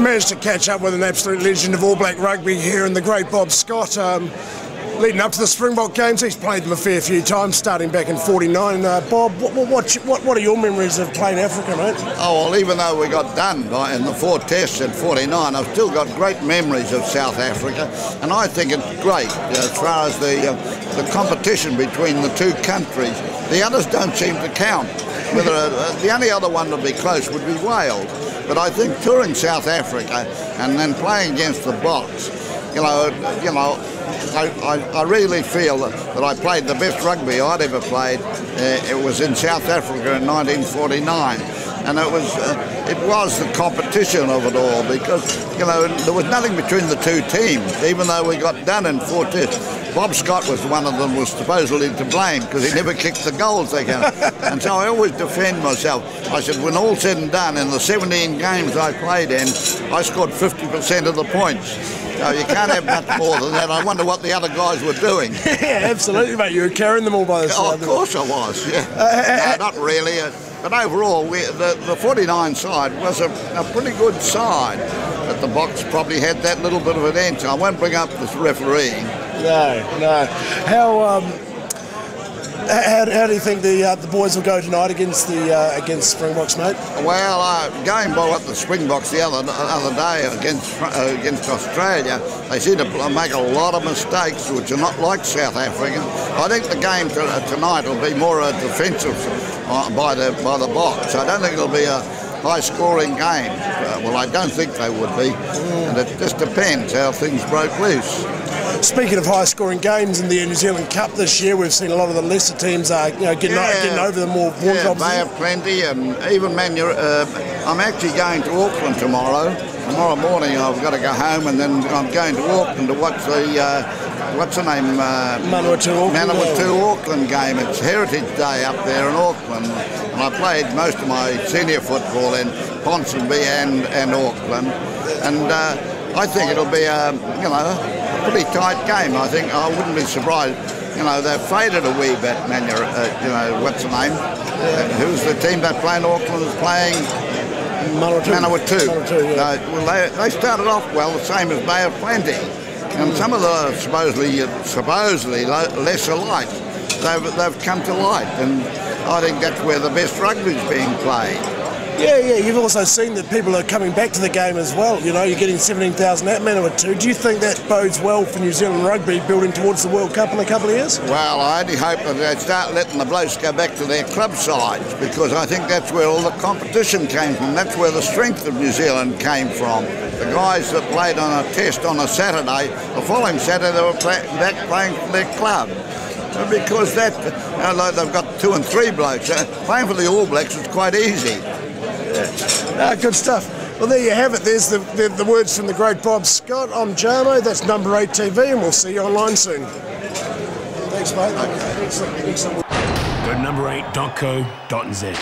managed to catch up with an absolute legend of All Black rugby here in the great Bob Scott. Leading up to the Springbok games, he's played them a fair few times, starting back in '49. Bob, what are your memories of playing Africa, mate? Oh, well, even though we got done in the 4 tests in '49, I've still got great memories of South Africa, and I think it's great as far as the competition between the two countries. The others don't seem to count. The only other one to be close would be Wales, but I think touring South Africa and then playing against the Boks, I really feel that I played the best rugby I'd ever played. It was in South Africa in 1949, and it was the competition of it all, because there was nothing between the two teams, even though we got done in 4 tests. Bob Scott was one of them, was supposedly to blame because he never kicked the goals they can. And so I always defend myself. I said, when all said and done, in the 17 games I played in, I scored 50% of the points. So you can't have much more than that. I wonder what the other guys were doing. Yeah, absolutely, mate. You were carrying them all by the side. Oh, of course I was, yeah. No, not really. But overall, the 49 side was a pretty good side. But the Boks probably had that little bit of an edge. I won't bring up this refereeing. No. How do you think the boys will go tonight against Springboks, mate? Well, going by what the Springboks the other day against Australia, they seem to make a lot of mistakes which are not like South Africa. I think the game tonight will be more a defensive by the Boks. I don't think it'll be a high-scoring game. Well, I don't think they would be, and it just depends how things broke loose. Speaking of high-scoring games in the New Zealand Cup this year, we've seen a lot of the lesser teams getting over the more vaunted opposition. They have plenty, and even I'm actually going to Auckland tomorrow. Tomorrow morning I've got to go home, and then I'm going to Auckland to watch the what's the name? Manawatu Auckland game. It's Heritage Day up there in Auckland, and I played most of my senior football in Ponsonby and Auckland, and I think it'll be a pretty tight game. I think I wouldn't be surprised. They've faded a wee bit. What's the name? Who's the team that playing Auckland is playing? Manawatu. Yeah. They started off well, the same as Bay of Plenty, and some of the supposedly lesser light, they've come to light, and I think that's where the best rugby's being played. Yeah, you've also seen that people are coming back to the game as well. You're getting 17,000 at Manawatu. Do you think that bodes well for New Zealand rugby building towards the World Cup in a couple of years? Well, I only hope that they start letting the blokes go back to their club sides, because I think that's where all the competition came from. That's where the strength of New Zealand came from. The guys that played on a test on a Saturday, the following Saturday they were back playing for their club. Because they've got 2 and 3 blokes. Playing for the All Blacks is quite easy. Good stuff. Well, there you have it. There's the words from the great Bob Scott. I'm Jarmo. That's Number 8 TV, and we'll see you online soon. Thanks, mate. Okay. Excellent. Go to number8.co.nz.